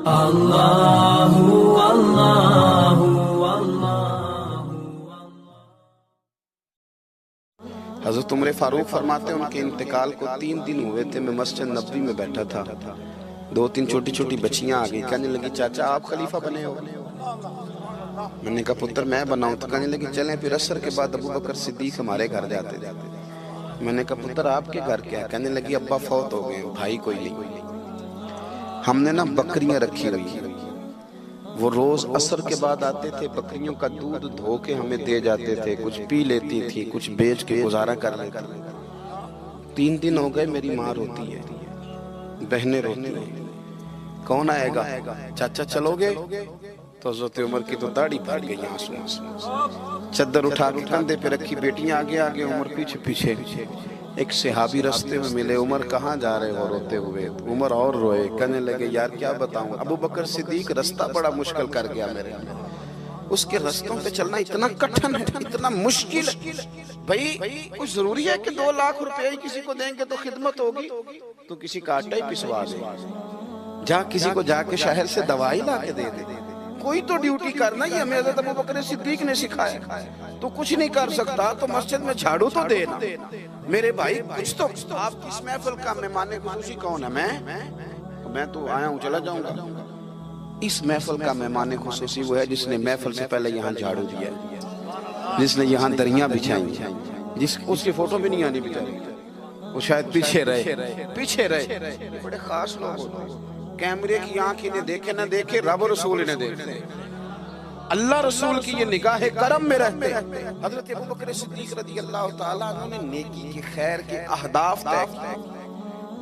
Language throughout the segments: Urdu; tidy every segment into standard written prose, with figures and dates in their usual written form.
اللہ اللہ حضرت عمر فاروق فرماتے ہیں ان کے انتقال کو 3 دن ہوئے تھے، میں مسجد نبوی میں بیٹھا تھا، 2-3 چھوٹی چھوٹی بچیاں آ گئی، کہنے لگی چاچا آپ خلیفہ بنے ہو؟ میں نے کہا پتر میں بناؤں؟ تو کہنے لگی چلیں پھر عصر کے بعد ابو بکر صدیق ہمارے گھر جاتے تھے۔ میں نے کہا پتر آپ کے گھر کیا ہے؟ کہنے لگی ابا فوت ہو گئے، بھائی کوئی نہیں، ہم نے نا بکریاں رکھی ہوئی ہیں، وہ روز عصر کے بعد آتے تھے، بکریوں کا دودھ دھو کے ہمیں دے جاتے تھے، کچھ پی لیتی تھی، کچھ بیچ کے گزارا کر لیتی۔ 3 دن ہو گئے، میری ماں روتی ہے، بہنیں روتی ہیں، کون آئے گا؟ چاچا چلو گے؟ تو حضرت عمر کی تو داڑھی بھر گئی آنسو آنسو، چادر اٹھا کے کندھے پہ رکھی، بیٹیاں آگے آگے، عمر پیچھے پیچھے۔ ایک صحابی رستے میں ملے، عمر کہاں جا رہے ہو روتے ہوئے؟ عمر اور روئے، کہنے لگے یار کیا بتاؤں، ابو بکر صدیق رستہ بڑا مشکل کر گیا میرے لیے، اس کے رستوں پہ چلنا اتنا کٹھن ہے، اتنا مشکل ہے۔ بھئی کچھ ضروری ہے کہ 2 لاکھ روپے ہی کسی کو دیں گے تو خدمت ہوگی؟ تو کسی کا آٹا ہی پسوا دے، جا کسی کو جا کے شہر سے دوائی لا کے دے دے، کوئی تو ڈیوٹی کرنا، یہ ہمیں حضرت ابو بکر صدیق نے سکھایا۔ تو کچھ نہیں کر سکتا تو مسجد میں جھاڑو تو دینا، میرے بھائی کچھ تو۔ آپ کی اس محفل کا مہمان خصوصی کون ہے؟ میں تو آیا ہوں چلا جاؤں گا۔ اس محفل کا مہمان خصوصی وہ ہے جس نے محفل سے پہلے یہاں جھاڑو دیا، جس نے یہاں دریاں بچھائیں، اس کی فوٹو بھی نہیں آنی بیچاری، وہ شاید پیچھے رہے۔ بڑے خاص لوگ ہوتے ہیں، کیمرے کی آنکھ انہیں دیکھے نہ دیکھے، رب رسول انہیں دیکھتے، اللہ رسول کی یہ نگاہ کرم میں رہتے۔ حضرت ابو بکر صدیق رضی اللہ تعالیٰ عنہ نے نیکی کے خیر کے اہداف طے کیے،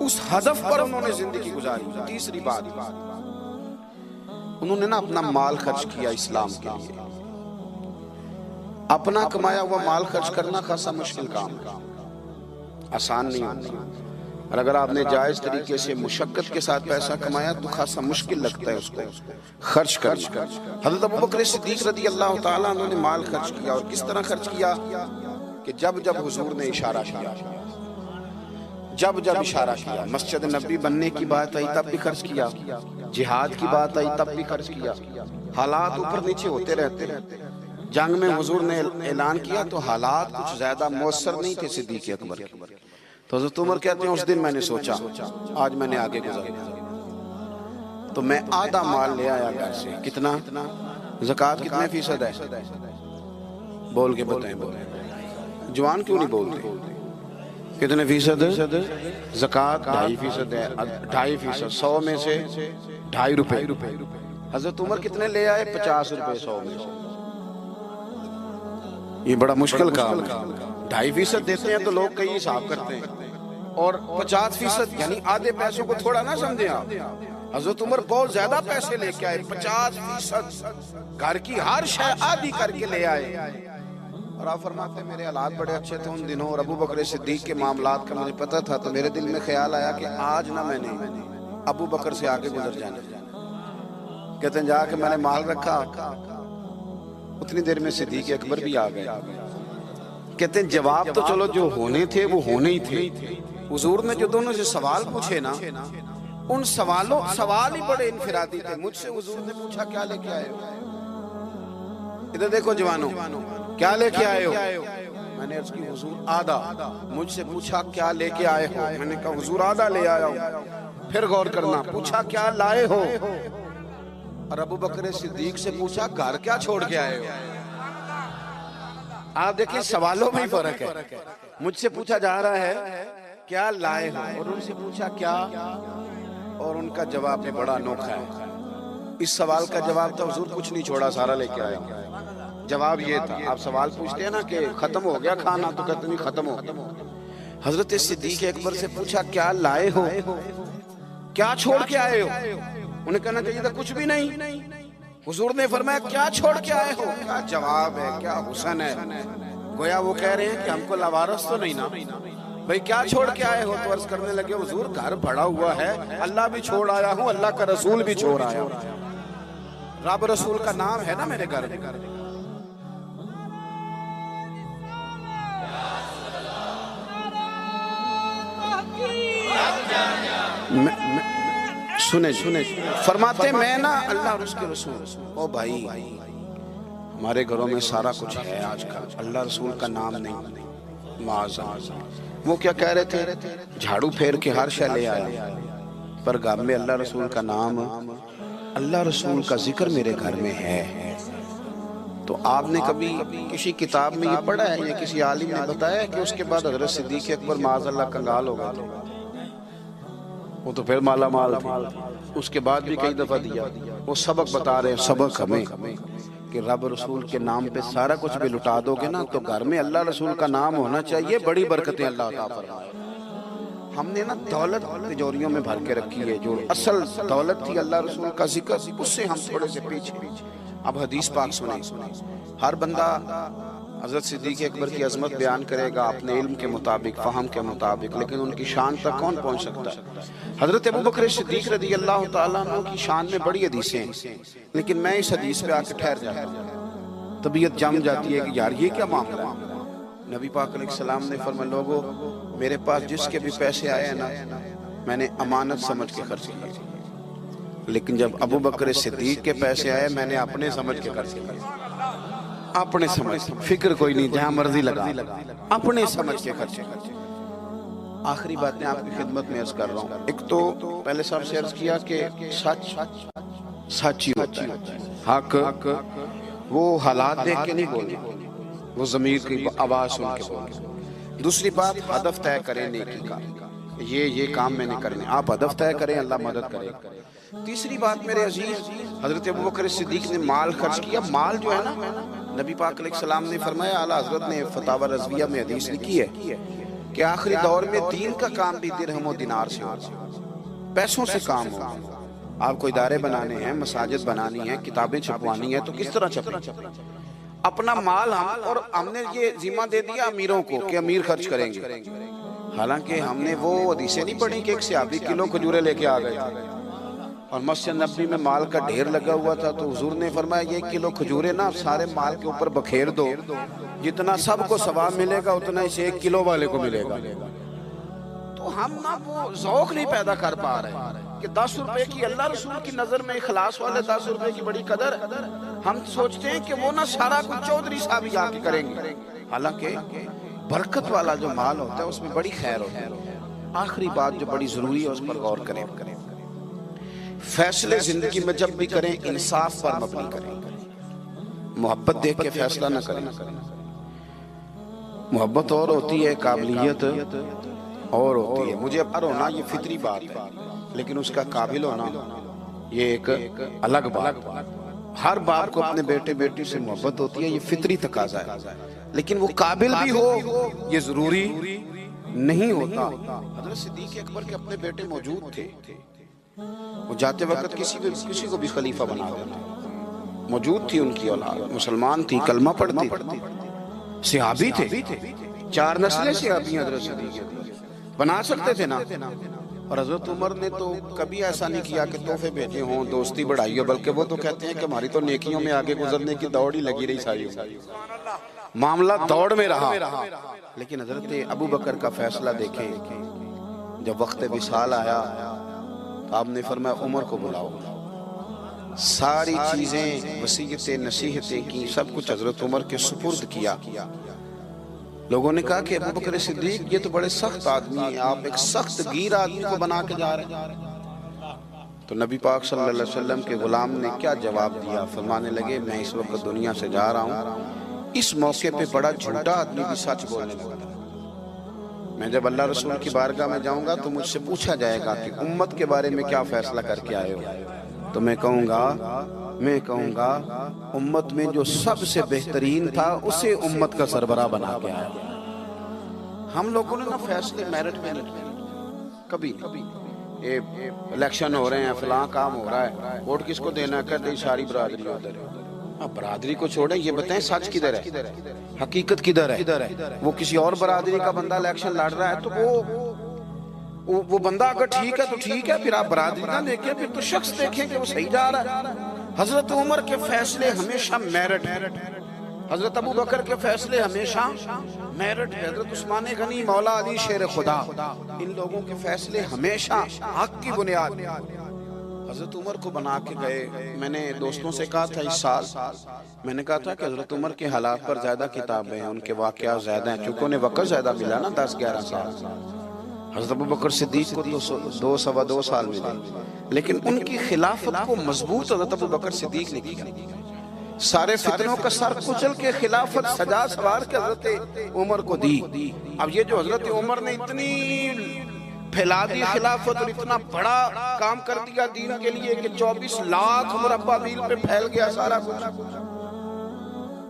اس ہدف پر انہوں نے زندگی گزاری۔ تیسری بات، انہوں نے نا اپنا مال خرچ کیا اسلام کے لیے۔ اپنا کمایا ہوا مال خرچ کرنا خاصا مشکل کام ہے، آسان نہیں ہوتا، اور اگر آپ نے جائز طریقے سے مشقت کے ساتھ پیسہ کمایا تو خاصا مشکل لگتا ہے اس کو خرچ کرنا۔ حضرت ابو بکر صدیق رضی اللہ تعالیٰ عنہ نے مال خرچ کیا، اور کس طرح خرچ کیا کہ جب جب حضور نے اشارہ کیا، جب اشارہ کیا، مسجد نبوی بننے کی بات آئی تب بھی خرچ کیا، جہاد کی بات آئی تب بھی خرچ کیا۔ حالات اوپر نیچے ہوتے رہتے ہیں، جنگ میں حضور نے اعلان کیا تو حالات کچھ زیادہ مؤثر نہیں تھے صدیق اکبر کے، تو حضرت عمر کہتے ہیں اس دن میں نے سوچا آج میں نے آگے گزرنا، تو میں آدھا مال لے آیا گھر سے۔ کتنا؟ زکوٰۃ کتنے فیصد ہے؟ بول کے بتائیں، جوان کیوں نہیں بولتے؟ کتنے فیصد؟ زکوٰۃ 2.5% ہے، 2.5%، 100 میں سے 2.5 روپے۔ حضرت عمر کتنے لے آئے؟ 50 روپے 100 میں سے۔ یہ بڑا مشکل کام ہے، 2.5% دیتے ہیں تو لوگ کئی حساب کرتے ہیں، اور 50% یعنی آدھے پیسوں کو تھوڑا نہ سمجھیں آپ۔ حضرت عمر بہت زیادہ پیسے لے کے آئے، 50%، گھر کی ہر شے آدھی کر کے لے آئے، اور آپ فرماتے ہیں میرے حالات بڑے اچھے تھے ان دنوں، اور ابو بکر صدیق کے معاملات کا مجھے پتہ تھا، تو میرے دل میں خیال آیا کہ آج نہ میں نے ابو بکر سے آگے گزر جانا۔ کہتے ہیں جا کے میں نے مال رکھا، اتنی دیر میں صدیق اکبر بھی آ گئے۔ کہتے ہیں جواب تو چلو جو ہونے تھے وہ ہونے ہی تھے، حضور نے جو دونوں سے سوال پوچھے نا، ان سوال ہی بڑے انفرادی تھے۔ مجھ سے حضور نے پوچھا کیا لے کے آئے ہو؟ ادھر دیکھو جوانوں، کیا لے کے آئے ہو؟ میں نے عرض کی حضور آدھا۔ مجھ سے پوچھا کیا لے کے آئے ہو؟ میں نے کہا حضور آدھا لے آیا ہوں۔ پھر غور کرنا، پوچھا کیا لائے ہو؟ اور ابو بکر صدیق سے پوچھا گھر کیا چھوڑ کے آئے ہو؟ آپ دیکھیں سوالوں میں ہی فرق ہے، مجھ سے پوچھا جا رہا ہے کیا لائے ہو، اور ان سے پوچھا کیا، اور ان کا جواب بھی بڑا انوکھا ہے۔ اس سوال کا جواب تھا حضور کچھ نہیں چھوڑا، سارا لے کے آیا ہوں۔ جواب یہ تھا، آپ سوال پوچھتے ہیں نا کہ ختم ہو گیا کھانا، تو کہتے نہیں ختم ہو گیا۔ حضرت صدیق اکبر سے پوچھا کیا لائے ہو، کیا چھوڑ کے آئے ہو؟ انہیں کہنا چاہیے تھا کچھ بھی نہیں۔ حضور نے فرمایا کیا چھوڑ کے آئے ہو؟ کیا جواب ہے، کیا حسن ہے، گویا وہ کہہ رہے ہیں کہ ہم کو لوارث تو نہیں نا بھئی، کیا چھوڑ کے آئے ہو؟ تو عرض کرنے لگے حضور گھر بڑا ہوا ہے، اللہ بھی چھوڑ آیا ہوں، اللہ کا رسول بھی چھوڑ آیا ہوں، رب رسول کا نام ہے نا میرے گھر میں۔ سنے فرماتے میں نا اللہ اور اس کے رسول، او بھائی ہمارے گھروں میں سارا کچھ ہے آج کل، اللہ رسول کا نام نہیں، معاذ اللہ۔ وہ کیا کہہ رہے تھے؟ جھاڑو پھیر کے ہر شے لے آیا، پر گھر میں اللہ رسول کا نام، اللہ رسول کا ذکر میرے گھر میں ہے۔ تو آپ نے کبھی کسی کتاب میں یہ پڑھا ہے یا کسی عالم نے بتایا کہ اس کے بعد حضرت صدیق اکبر معاذ اللہ کنگال ہو گئے تھے؟ وہ تو پھر مالا مال تھے، اس کے بعد بھی کئی دفعہ دیا۔ وہ سبق بتا رہے ہیں، سبق ہمیں کہ رب رسول کے نام پہ سارا کچھ بھی لٹا دو گے نا تو گھر میں اللہ رسول کا نام ہونا چاہیے، بڑی برکتیں اللہ عطا فرمائے۔ ہم نے نا دولت تجوریوں میں بھر کے رکھی ہے، جو اصل دولت تھی اللہ رسول کا ذکر، اس سے ہم تھوڑے سے پیچھے۔ اب حدیث پاک سنیں، ہر بندہ حضرت صدیق اکبر کی عظمت بیان کرے گا اپنے علم کے مطابق، فہم کے مطابق، لیکن ان کی شان تک کون پہنچ سکتا ہے؟ حضرت ابوبکر صدیق رضی اللہ تعالیٰ عنہ کی شان میں بڑی حدیثیں ہیں، لیکن میں اس حدیث پہ آ کے ٹھہر جاتا ہوں، طبیعت جم جاتی ہے کہ یار یہ کیا معاملہ ہے۔ نبی پاک علیہ السلام نے فرمایا لوگو میرے پاس جس کے بھی پیسے آئے ہیں نا میں نے امانت سمجھ کے خرچ کیے، لیکن جب ابوبکر صدیق کے پیسے آئے میں نے اپنے سمجھ کے خرچ کیے، اپنے سمجھ، فکر کوئی نہیں، جہاں مرضی لگا، اپنے سمجھ کے خرچے۔ آخری بات میں آپ کی خدمت میں عرض کر رہا ہوں، ایک تو پہلے صاحب سے عرض کیا کہ سچ سچ ہی ہوتا ہے، حق وہ حالات دیکھ کے نہیں بولنا، وہ ضمیر کی آواز سن کے بولنا۔ دوسری بات ہدف طے کریں نیکی کا، یہ کام میں نے کرنے، آپ ہدف طے کریں، اللہ مدد کرے۔ تیسری بات میرے عزیز، حضرت ابوبکر صدیق نے مال خرچ کیا، مال جو ہے نا نبی پاک علیہ السلام نے فرمایا، اعلیٰ حضرت نے فتاوی رضویہ میں حدیث لکھی ہے کہ آخری دور میں دین کا کام بھی درہم و دینار سے ہوگا، پیسوں سے کام ہوگا۔ آپ کو ادارے بنانے ہیں، مساجد بنانی ہیں، کتابیں چھپوانی ہیں، تو کس طرح چھپیں؟ اپنا مال اور ہم نے یہ ذمہ دے دیا امیروں کو کہ امیر خرچ کریں گے، حالانکہ ہم نے وہ حدیثیں نہیں پڑھی کہ ایک صحابی کلو کھجورے لے کے آ گئے تھے اور مسجد نبوی میں مال کا ڈھیر لگا ہوا تھا، تو حضور نے فرمایا یہ کلو کھجورے نا سارے مال کے اوپر بکھیر دو، جتنا سب کو ثواب ملے گا اتنا اسے 1 کلو والے کو ملے گا۔ تو ہم نا وہ ذوق نہیں پیدا کر پا رہے کہ 10 روپے کی اللہ رسول کی نظر میں اخلاص والے 10 روپے کی بڑی قدر، ہم سوچتے ہیں کہ وہ نا سارا کچھ چودھری صاحب ہی آ کے کریں گے، حالانکہ برکت والا جو مال ہوتا ہے اس میں بڑی خیر ہوتی ہے۔ آخری بات جو بڑی ضروری ہے اس پر غور کریں، فیصلے زندگی میں جب بھی کریں انصاف پر مبنی کریں، محبت دیکھ کے فیصلہ نہ کریں۔ محبت اور ہوتی ہے، قابلیت اور ہوتی ہے، مجھے پر ہونا یہ فطری بات ہے، لیکن اس کا قابل ہونا یہ ایک الگ بات ہے۔ ہر باپ کو اپنے بیٹے بیٹی سے محبت ہوتی ہے، یہ فطری تقاضا ہے، لیکن وہ قابل بھی ہو یہ ضروری نہیں ہوتا۔ حضرت صدیق اکبر کے اپنے بیٹے موجود تھے، وہ جاتے وقت کسی کو بھی خلیفہ بنا دیتے، موجود تھی ان کی اولاد، مسلمان تھی، کلمہ پڑھتی، صحابی تھے، 4 نسلیں صحابی حضرت صدیق بنا سکتے تھے نا۔ اور حضرت عمر نے تو کبھی ایسا نہیں کیا کہ تحفے بھیجے ہوں، دوستی بڑھائی ہو، بلکہ وہ تو کہتے ہیں کہ ہماری تو نیکیوں میں آگے گزرنے کی دوڑ ہی لگی رہی ساری، معاملہ دوڑ میں رہا۔ لیکن حضرت ابوبکر کا فیصلہ دیکھیں، جب وقت وصال آیا تو آپ نے فرمایا عمر کو بلاؤ، ساری چیزیں وصیتیں نصیحتیں کی، سب کچھ حضرت عمر کے سپرد کیا۔ لوگوں نے کہا کہ ابوبکر صدیق یہ تو بڑے سخت آدمی ہیں، آپ ایک سخت گیر آدمی کو بنا کے جا رہے ہیں۔ تو نبی پاک صلی اللہ علیہ وسلم کے غلام نے کیا جواب دیا؟ فرمانے لگے میں اس وقت دنیا سے جا رہا ہوں، اس موقع پہ بڑا جھوٹا آدمی بھی سچ بولنے لگا، میں جب اللہ رسول کی بارگاہ میں جاؤں گا تو مجھ سے پوچھا جائے گا کہ امت کے بارے میں کیا فیصلہ کر کے آئے ہو، تو میں کہوں گا امت میں جو سب سے بہترین تھا اسے امت کا سربراہ بنا کے آیا۔ ہم لوگوں نے نا فیصلے میرٹ میں نہیں کیے، کبھی الیکشن ہو رہے ہیں، فلاں کام ہو رہا ہے، ووٹ کس کو دینا، کہتے ساری برادری ادھر ہے۔ اب برادری کو چھوڑیں، یہ بتائیں سچ کدھر ہے، حقیقت کدھر ہے؟ وہ کسی اور برادری کا بندہ الیکشن لڑ رہا ہے تو وہ بندہ اگر ٹھیک ہے تو ٹھیک ہے، پھر آپ برادری نہ دیکھیں، پھر تو شخص دیکھیں کہ وہ صحیح جا رہا ہے۔ حضرت عمر کے فیصلے ہمیشہ میرٹ ہے، حضرت ابوبکر کے فیصلے ہمیشہ میرٹ ہے، حضرت عثمان غنی، مولا علی شیر خدا، ان لوگوں کے فیصلے ہمیشہ حق کی بنیاد۔ حضرت عمر کو بنا کے گئے. میں نے دوستوں سے کہا تھا اس سال میں نے کہا تھا کہ حضرت عمر کے حالات پر زیادہ کتابیں ہیں, ان کے واقعات زیادہ ہیں, چونکہ انہیں وقت زیادہ ملا نا 10-11 سال. حضرت ابوبکر صدیق کو تو 2 سال ملے, لیکن ان کی خلافت کو مضبوط حضرت ابوبکر صدیق نے کیا. سارے فتنوں کا سر کچل کے خلافت سجا سوار کے حضرت عمر کو دی. اب یہ جو حضرت عمر نے اتنی پھیلا دی خلافت اور اتنا بڑا کام کر دیا دین کے لیے کہ 24 لاکھ مربع میل پہ پھیل گیا سارا کچھ,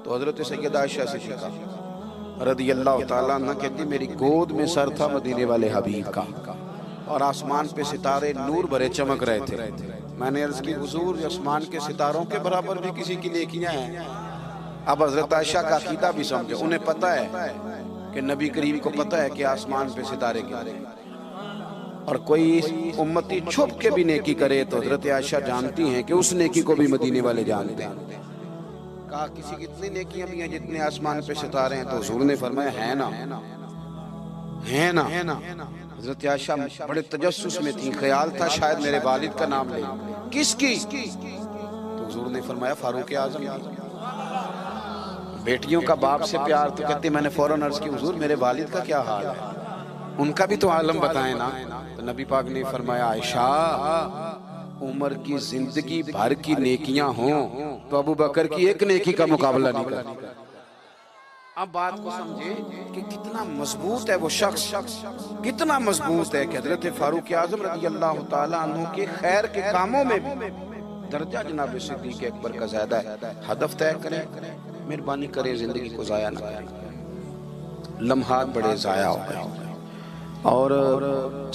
تو حضرت سیدہ عائشہ صدیقہ رضی اللہ تعالیٰ عنہ کہتی میری گود میں سر تھا مدینے والے حبیب کا, اور آسمان پہ ستارے نور بھرے چمک رہے تھے. میں نے عرض کی حضور آسمان کے ستاروں کے برابر بھی کسی کی نیکیاں ہیں. اب حضرت عائشہ کا عقیدہ بھی سمجھے, انہیں پتہ ہے کہ نبی کریم کو پتہ ہے کہ آسمان پہ ستارے گرتے ہیں, اور کوئی امتی چھپ کے بھی نیکی کرے تو حضرت عائشہ جانتی ہیں کہ اس نیکی کو بھی مدینے والے جانتے ہیں. کہا کسی کی اتنی نیکیاں بھی ہیں جتنے آسمان پہ ستارے ہیں, تو حضور نے فرمایا ہے نا. حضرت عائشہ بڑے تجسس میں تھی, خیال تھا شاید میرے والد کا نام لے. کس کی؟ تو حضور نے فرمایا فاروق اعظم کی. بیٹیوں کا باپ سے پیار, تو کہتے میں نے فوراً عرض کی حضور میرے والد کا کیا حال ہے, ان کا بھی تو عالم بتائیں نا. تو نبی پاک نے فرمایا عائشہ عمر کی زندگی بھر کی نیکیاں ہوں تو ابوبکر کی ایک نیکی کا مقابلہ نہیں کرتی. اب بات کو سمجھے کہ کتنا مضبوط ہے وہ شخص, کتنا مضبوط ہے کہ حضرت فاروق اعظم رضی اللہ تعالیٰ عنہ کے خیر کے کاموں میں بھی درجہ جناب صدیق اکبر کا زیادہ ہے. ہدف طے کریں, مہربانی کریں زندگی کو ضائع نہ کریں. لمحات بڑے ضائع ہو گئے, اور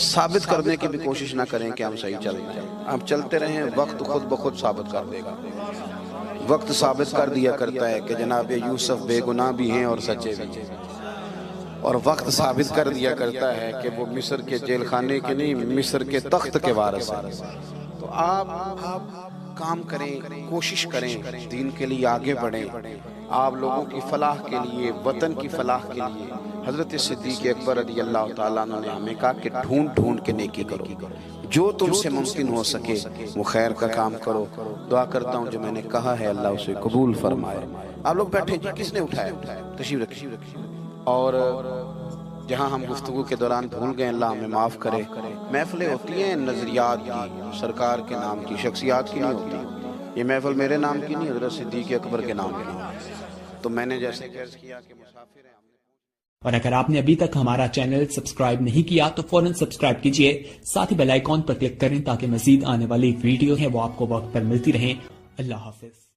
ثابت کرنے کی بھی کوشش نہ کریں کہ ہم صحیح چل رہے ہیں. آپ چلتے رہیں, وقت خود بخود ثابت کر دے گا. وقت ثابت کر دیا کرتا ہے کہ جناب یوسف بے گناہ بھی ہیں اور سچے بھی ہیں, اور وقت ثابت کر دیا کرتا ہے کہ وہ مصر کے جیل خانے کے نہیں مصر کے تخت کے وارث ہیں. تو آپ کام کریں, کوشش کریں, دین کے لیے آگے بڑھیں. آپ لوگوں کی فلاح کے لیے, وطن کی فلاح کے لیے حضرت صدیق اکبر رضی اللہ تعالیٰ عنہ نے ہمیں کہا کہ ڈھونڈ کے نیکی کرو, جو تم سے ممکن ہو سکے وہ خیر کا کام کرو. دعا کرتا ہوں جو میں نے کہا ہے اللہ اسے قبول فرمائے. آپ لوگ بیٹھے جی, کس نے اٹھایا؟ تشریف رکھیے. اور جہاں ہم گفتگو کے دوران بھول گئے اللہ ہمیں معاف کرے. محفلیں ہوتی ہیں نظریات کی, سرکار کے نام کی, شخصیات کی نہیں ہوتی. یہ محفل میرے نام کی نہیں, حضرت صدیق اکبر کے نام کی. تو میں نے جیسے عرض کیا کہ مسافر ہیں. اور اگر آپ نے ابھی تک ہمارا چینل سبسکرائب نہیں کیا تو فوراً سبسکرائب کیجئے, ساتھ ہی بیل آئیکن پر کلک کریں تاکہ مزید آنے والی ویڈیو ہیں وہ آپ کو وقت پر ملتی رہیں. اللہ حافظ.